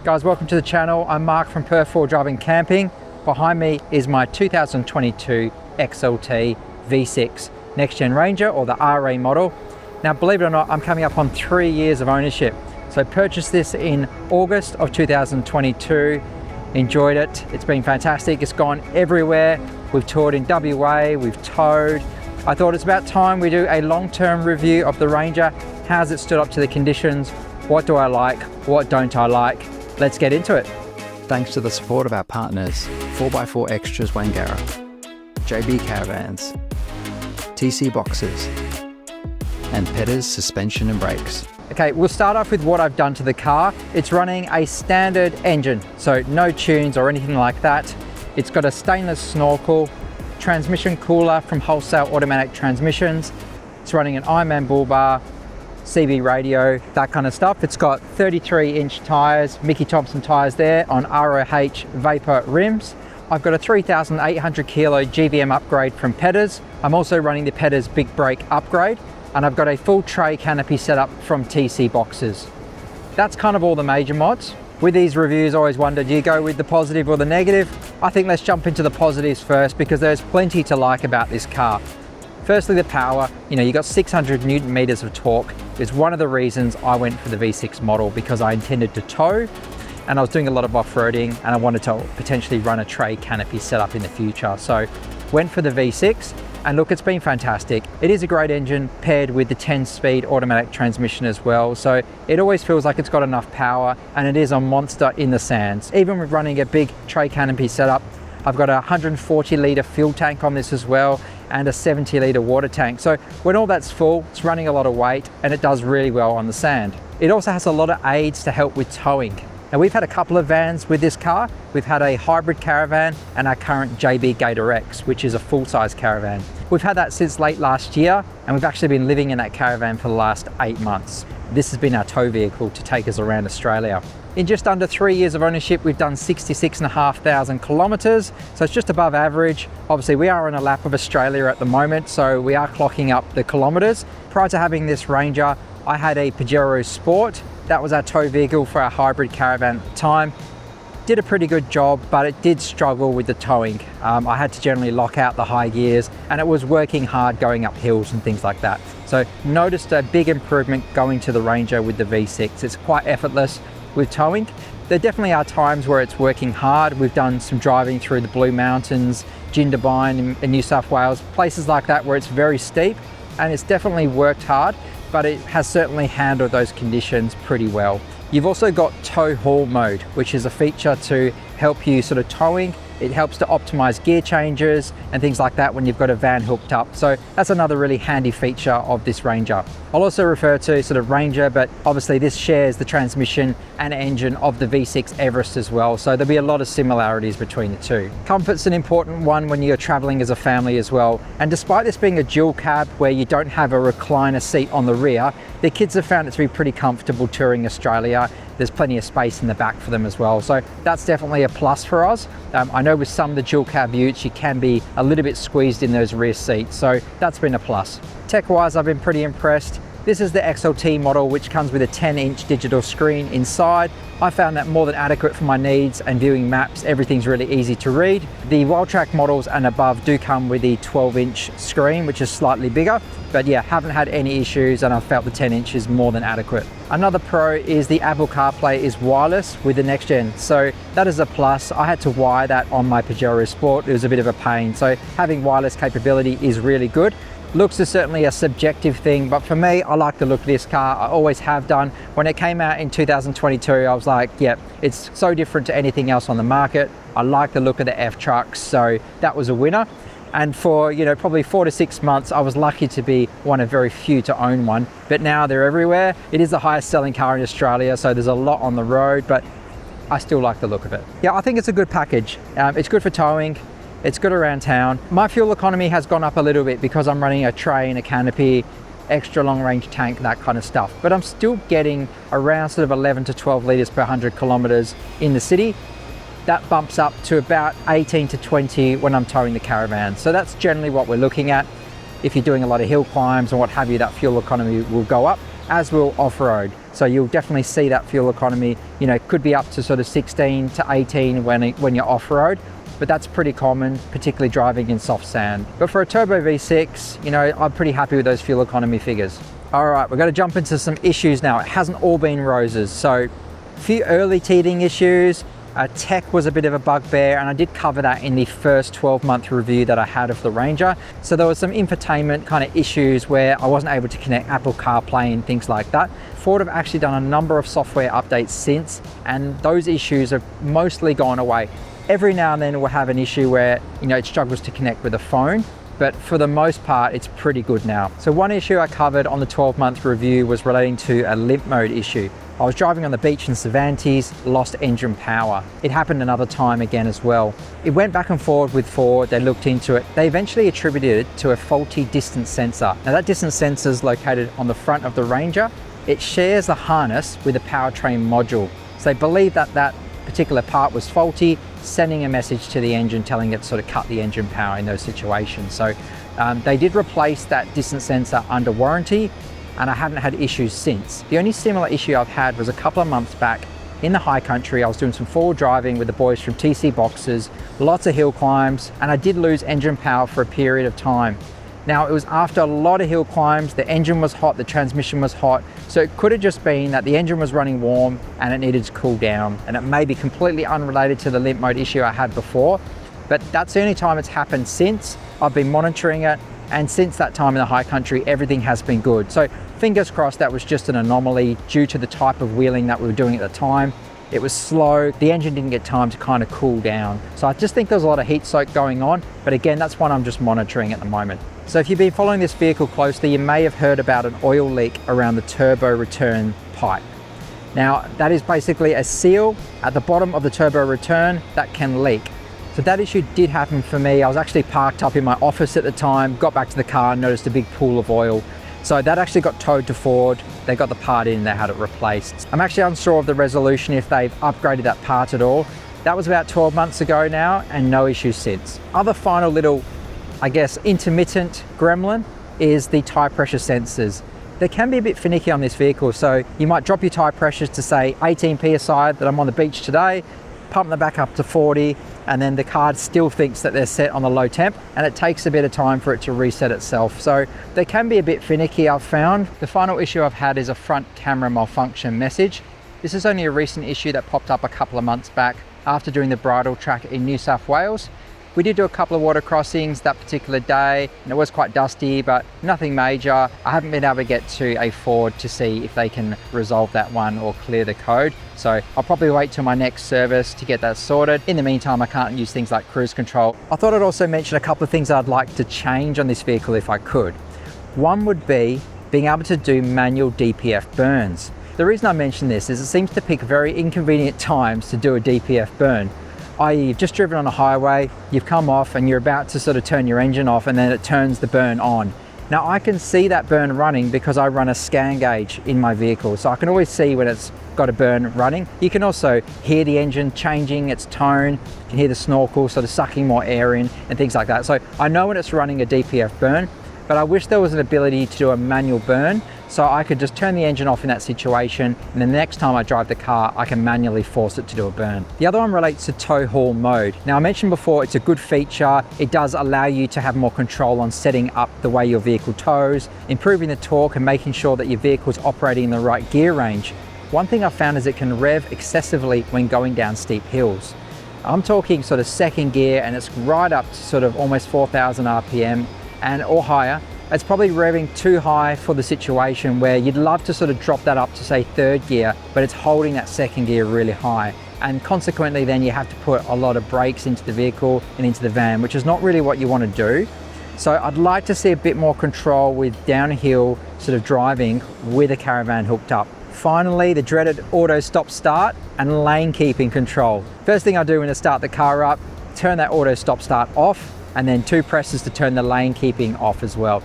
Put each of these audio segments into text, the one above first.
Guys, welcome to the channel. I'm Mark from Perth 4 Driving Camping. Behind me is my 2022 XLT V6 Next Gen Ranger, or the RE model. Now, believe it or not, I'm coming up on 3 years of ownership. So I purchased this in August of 2022, enjoyed it. It's been fantastic. It's gone everywhere. We've toured in WA, we've towed. I thought it's about time we do a long-term review of the Ranger. How's it stood up to the conditions? What do I like? What don't I like? Let's get into it. Thanks to the support of our partners, 4x4 Extras Wangara, JB Caravans, TC Boxes, and Pedders Suspension and Brakes. Okay, we'll start off with what I've done to the car. It's running a standard engine, so no tunes or anything like that. It's got a stainless snorkel, transmission cooler from Wholesale Automatic Transmissions. It's running an Ironman bull bar, CB radio, that kind of stuff. It's got 33-inch tyres, Mickey Thompson tyres there on ROH Vapor rims. I've got a 3,800 kilo GVM upgrade from Pedders. I'm also running the Pedders Big Brake upgrade, and I've got a full tray canopy setup from TC Boxes. That's kind of all the major mods. With these reviews, I always wonder, do you go with the positive or the negative? I think let's jump into the positives first, because there's plenty to like about this car. Firstly, the power. You got 600 Newton meters of torque. Is one of the reasons I went for the V6 model, because I intended to tow and I was doing a lot of off-roading and I wanted to potentially run a tray canopy setup in the future. So went for the V6, and look, it's been fantastic. It is a great engine paired with the 10-speed automatic transmission as well. So it always feels like it's got enough power, and it is a monster in the sands. Even with running a big tray canopy setup, I've got a 140 litre fuel tank on this as well, and a 70 litre water tank. So when all that's full, it's running a lot of weight and it does really well on the sand. It also has a lot of aids to help with towing. Now, we've had a couple of vans with this car. We've had a hybrid caravan and our current JB Gator X, which is a full-size caravan. We've had that since late last year, and we've actually been living in that caravan for the last 8 months. This has been our tow vehicle to take us around Australia. In just under 3 years of ownership, we've done 66,500 kilometres, so it's just above average. Obviously, we are on a lap of Australia at the moment, so we are clocking up the kilometres. Prior to having this Ranger, I had a Pajero Sport. That was our tow vehicle for our hybrid caravan at the time. Did a pretty good job, but it did struggle with the towing. I had to generally lock out the high gears, and it was working hard going up hills and things like that. So noticed a big improvement going to the Ranger with the V6. It's quite effortless with towing. There definitely are times where it's working hard. We've done some driving through the Blue Mountains, Jindabyne in New South Wales, places like that where it's very steep, and it's definitely worked hard, but it has certainly handled those conditions pretty well. You've also got tow haul mode, which is a feature to help you sort of towing. It helps to optimize gear changes and things like that when you've got a van hooked up. So that's another really handy feature of this Ranger. I'll also refer to sort of Ranger, but obviously this shares the transmission and engine of the V6 Everest as well. So there'll be a lot of similarities between the two. Comfort's an important one when you're traveling as a family as well. And despite this being a dual cab where you don't have a recliner seat on the rear, the kids have found it to be pretty comfortable touring Australia. There's plenty of space in the back for them as well. So that's definitely a plus for us. I know with some of the dual cab utes, you can be a little bit squeezed in those rear seats. So that's been a plus. Tech-wise, I've been pretty impressed. This is the XLT model, which comes with a 10-inch digital screen inside. I found that more than adequate for my needs, and viewing maps, everything's really easy to read. The Wildtrak models and above do come with the 12-inch screen, which is slightly bigger, but yeah, haven't had any issues, and I felt the 10-inch is more than adequate. Another pro is the Apple CarPlay is wireless with the Next Gen, so that is a plus. I had to wire that on my Pajero Sport. It was a bit of a pain, so having wireless capability is really good. Looks is certainly a subjective thing, but for me, I like the look of this car. I always have done. When it came out in 2022, I was like, yep, it's so different to anything else on the market. I like the look of the F-Trucks, so that was a winner. And for probably 4 to 6 months, I was lucky to be one of very few to own one, but now they're everywhere. It is the highest selling car in Australia, so there's a lot on the road, but I still like the look of it. Yeah, I think it's a good package. It's good for towing. It's good around town. My fuel economy has gone up a little bit because I'm running a tray and a canopy, extra long range tank, that kind of stuff. But I'm still getting around sort of 11 to 12 litres per 100 kilometres in the city. That bumps up to about 18 to 20 when I'm towing the caravan. So that's generally what we're looking at. If you're doing a lot of hill climbs and what have you, that fuel economy will go up. as will off-road. So you'll definitely see that fuel economy, you know, could be up to sort of 16 to 18 when you're off-road, but that's pretty common, particularly driving in soft sand. But for a turbo V6, you know, I'm pretty happy with those fuel economy figures. All right, we're going to jump into some issues now. It hasn't all been roses. So a few early teething issues. Tech was a bit of a bugbear, and I did cover that in the first 12-month review that I had of the Ranger. So there was some infotainment kind of issues where I wasn't able to connect Apple CarPlay and things like that. Ford have actually done a number of software updates since, and those issues have mostly gone away. Every now and then we'll have an issue where, you know, it struggles to connect with a phone, but for the most part, it's pretty good now. So one issue I covered on the 12-month review was relating to a limp mode issue. I was driving on the beach in Cervantes, lost engine power. It happened another time again as well. It went back and forward with Ford, they looked into it. They eventually attributed it to a faulty distance sensor. Now that distance sensor is located on the front of the Ranger. It shares the harness with the powertrain module. So they believe that that particular part was faulty, sending a message to the engine telling it to sort of cut the engine power in those situations. So they did replace that distance sensor under warranty, and I haven't had issues since. The only similar issue I've had was a couple of months back in the high country. I was doing some forward driving with the boys from TC Boxes, lots of hill climbs, and I did lose engine power for a period of time. Now, it was after a lot of hill climbs, the engine was hot, the transmission was hot, so it could have just been that the engine was running warm and it needed to cool down, and it may be completely unrelated to the limp mode issue I had before, but that's the only time it's happened since. I've been monitoring it, and since that time in the high country, everything has been good. So fingers crossed that was just an anomaly due to the type of wheeling that we were doing at the time. It was slow, the engine didn't get time to kind of cool down. So I just think there's a lot of heat soak going on, but again, that's one I'm just monitoring at the moment. So if you've been following this vehicle closely, you may have heard about an oil leak around the turbo return pipe. Now, that is basically a seal at the bottom of the turbo return that can leak. So that issue did happen for me. I was actually parked up in my office at the time, got back to the car and noticed a big pool of oil. So that actually got towed to Ford. They got the part in, they had it replaced. I'm actually unsure of the resolution if they've upgraded that part at all. That was about 12 months ago now, and no issues since. Other final little, I guess, intermittent gremlin is the tire pressure sensors. They can be a bit finicky on this vehicle, so you might drop your tire pressures to say 18 PSI that I'm on the beach today, pump them back up to 40, and then the car still thinks that they're set on the low temp, and it takes a bit of time for it to reset itself. So they can be a bit finicky, I've found. The final issue I've had is a front camera malfunction message. This is only a recent issue that popped up a couple of months back after doing the bridle track in New South Wales. We did do a couple of water crossings that particular day, and it was quite dusty, but nothing major. I haven't been able to get to a Ford to see if they can resolve that one or clear the code. So I'll probably wait till my next service to get that sorted. In the meantime, I can't use things like cruise control. I thought I'd also mention a couple of things I'd like to change on this vehicle if I could. One would be being able to do manual DPF burns. The reason I mention this is it seems to pick very inconvenient times to do a DPF burn. i.e. you've just driven on a highway, you've come off and you're about to sort of turn your engine off, and then it turns the burn on. Now I can see that burn running because I run a scan gauge in my vehicle, so I can always see when it's got a burn running. You can also hear the engine changing its tone, you can hear the snorkel sort of sucking more air in and things like that. So I know when it's running a DPF burn, but I wish there was an ability to do a manual burn so I could just turn the engine off in that situation, and then the next time I drive the car, I can manually force it to do a burn. The other one relates to tow haul mode. Now I mentioned before, it's a good feature. It does allow you to have more control on setting up the way your vehicle tows, improving the torque and making sure that your vehicle is operating in the right gear range. One thing I've found is it can rev excessively when going down steep hills. I'm talking sort of second gear, and it's right up to sort of almost 4,000 RPM or higher. It's probably revving too high for the situation where you'd love to sort of drop that up to say third gear, but it's holding that second gear really high. And consequently then you have to put a lot of brakes into the vehicle and into the van, which is not really what you want to do. So I'd like to see a bit more control with downhill sort of driving with a caravan hooked up. Finally, the dreaded auto stop start and lane keeping control. First thing I do when I start the car up, turn that auto stop start off, and then 2 presses to turn the lane keeping off as well.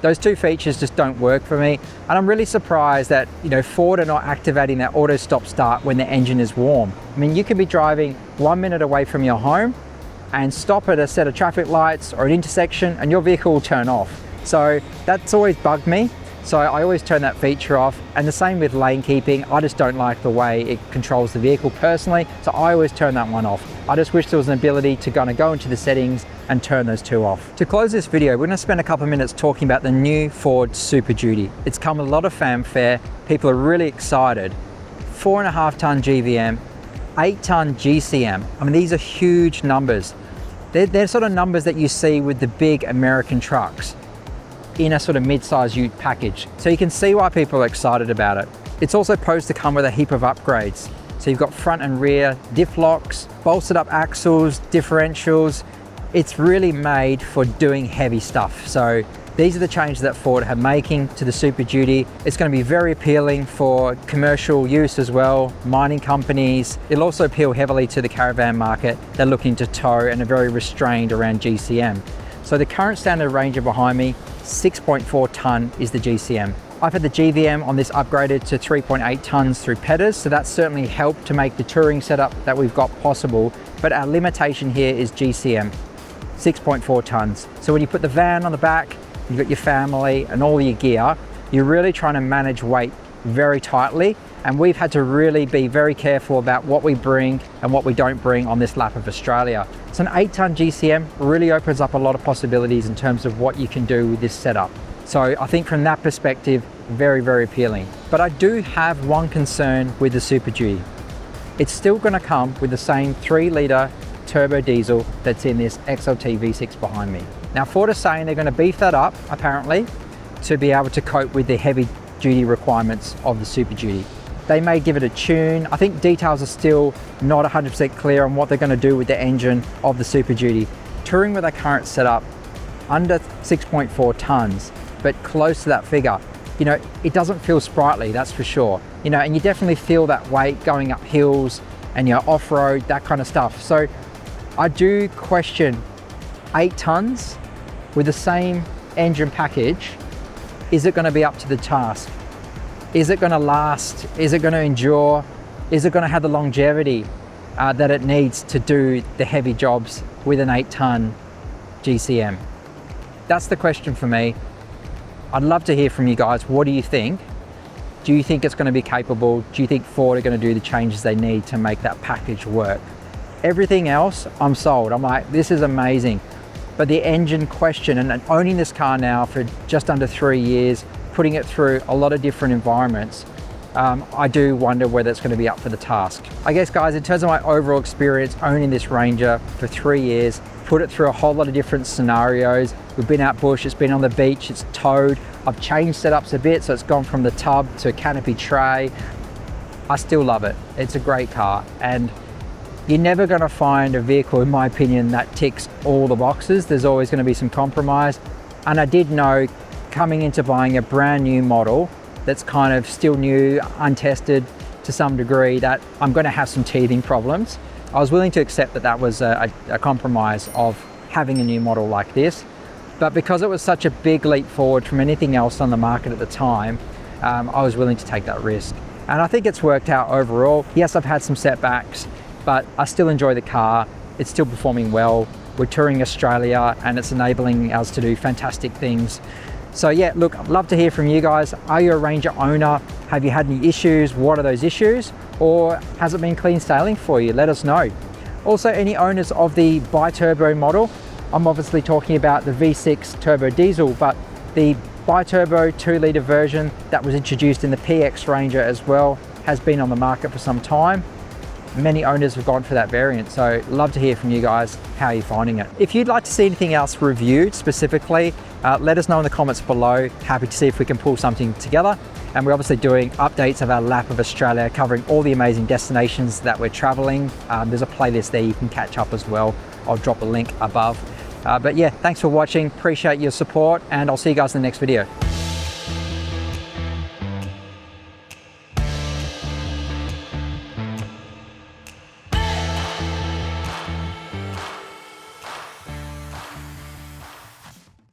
Those 2 features just don't work for me, and I'm really surprised that Ford are not activating that auto stop start when the engine is warm. I mean, you can be driving 1 minute away from your home and stop at a set of traffic lights or an intersection and your vehicle will turn off. So that's always bugged me. So I always turn that feature off, and the same with lane keeping. I just don't like the way it controls the vehicle personally, so I always turn that one off. I just wish there was an ability to kind of go into the settings and turn those two off. To close this video, we're going to spend a couple of minutes talking about the new Ford Super Duty. It's come with a lot of fanfare. People are really excited. 4.5 ton GVM, 8 ton GCM. I mean, these are huge numbers. They're sort of numbers that you see with the big American trucks in a sort of mid-size ute package. So you can see why people are excited about it. It's also supposed to come with a heap of upgrades. So you've got front and rear diff locks, bolstered up axles, differentials. It's really made for doing heavy stuff. So these are the changes that Ford are making to the Super Duty. It's going to be very appealing for commercial use as well, mining companies. It'll also appeal heavily to the caravan market. They're looking to tow and are very restrained around GCM. So the current standard Ranger behind me, 6.4 ton is the GCM. I've had the GVM on this upgraded to 3.8 tons through PETAs, so that's certainly helped to make the touring setup that we've got possible. But our limitation here is GCM, 6.4 tons. So when you put the van on the back, you've got your family and all your gear, you're really trying to manage weight very tightly. And we've had to really be very careful about what we bring and what we don't bring on this lap of Australia. So an 8 ton GCM really opens up a lot of possibilities in terms of what you can do with this setup. So I think from that perspective, very, very appealing. But I do have one concern with the Super Duty. It's still going to come with the same 3-litre turbo diesel that's in this XLT V6 behind me. Now Ford is saying they're going to beef that up, apparently, to be able to cope with the heavy duty requirements of the Super Duty. They may give it a tune. I think details are still not 100% clear on what they're going to do with the engine of the Super Duty. Touring with our current setup, under 6.4 tons, but close to that figure, you know, it doesn't feel sprightly, that's for sure. You know, and you definitely feel that weight going up hills and, you know, off-road, that kind of stuff. So I do question 8 tons with the same engine package. Is it going to be up to the task? Is it going to last? Is it going to endure? Is it going to have the longevity that it needs to do the heavy jobs with an 8 ton GCM? That's the question for me. I'd love to hear from you guys. What do you think? Do you think it's going to be capable? Do you think Ford are going to do the changes they need to make that package work? Everything else, I'm sold. I'm like, this is amazing. But the engine question, and owning this car now for just under 3 years, putting it through a lot of different environments, I do wonder whether it's going to be up for the task. I guess, guys, in terms of my overall experience owning this Ranger for 3 years, put it through a whole lot of different scenarios. We've been out bush, it's been on the beach, it's towed. I've changed setups a bit, so it's gone from the tub to a canopy tray. I still love it. It's a great car, and you're never going to find a vehicle, in my opinion, that ticks all the boxes. There's always going to be some compromise. And I did know coming into buying a brand new model that's kind of still new, untested to some degree, that I'm going to have some teething problems. I was willing to accept that that was a compromise of having a new model like this. But because it was such a big leap forward from anything else on the market at the time, I was willing to take that risk. And I think it's worked out overall. Yes, I've had some setbacks, but I still enjoy the car. It's still performing well. We're touring Australia and it's enabling us to do fantastic things. So yeah, look, I'd love to hear from you guys. Are you a Ranger owner? Have you had any issues? What are those issues? Or has it been clean sailing for you? Let us know. Also, any owners of the bi-turbo model, I'm obviously talking about the V6 turbo diesel, but the bi-turbo 2-litre version that was introduced in the PX Ranger as well has been on the market for some time. Many owners have gone for that variant, so love to hear from you guys how you're finding it. If you'd like to see anything else reviewed specifically, let us know in the comments below. Happy to see if we can pull something together. And we're obviously doing updates of our lap of Australia, covering all the amazing destinations that we're traveling. There's a playlist there you can catch up as well. I'll drop a link above. But yeah, thanks for watching. Appreciate your support, and I'll see you guys in the next video.